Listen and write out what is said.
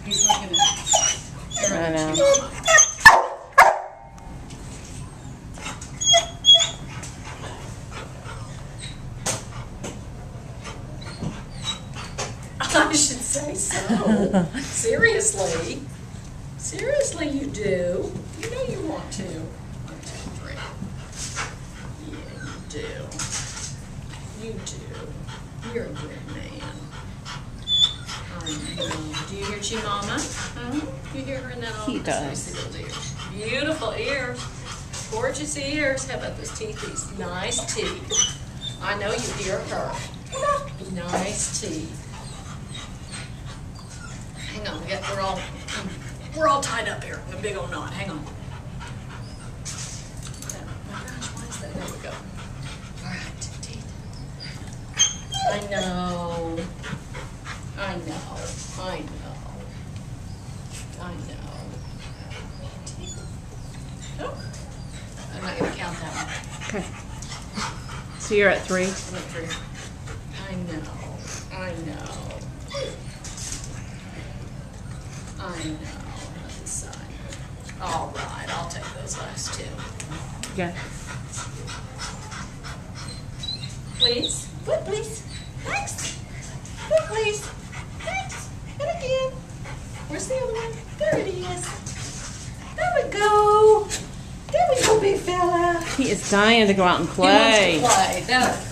He's looking at I know. I should say so. Seriously. Seriously, you do. You know you want to. 1, 2, 3. Yeah, you do. You do. You're a good man. I know. Do you hear Chimama? You hear her in that office? He does. See those ears. Beautiful ears. Gorgeous ears. How about those teeth? These nice teeth. I know you hear her. Nice teeth. Hang on, we're all tied up here in a big old knot. Hang on. Oh my gosh, why is that? There we go. All right, teeth. I know. I know. I know. I know. Teeth. Oh, I'm not gonna count that one. Okay. So you're at 3? I'm at 3. I know. I know. I know. This side. All right, I'll take those last 2. Yeah. Please. Foot, please. Thanks. Foot, please. Thanks. And again. Where's the other one? There it is. There we go. There we go, big fella. He is dying to go out and play. He wants to play.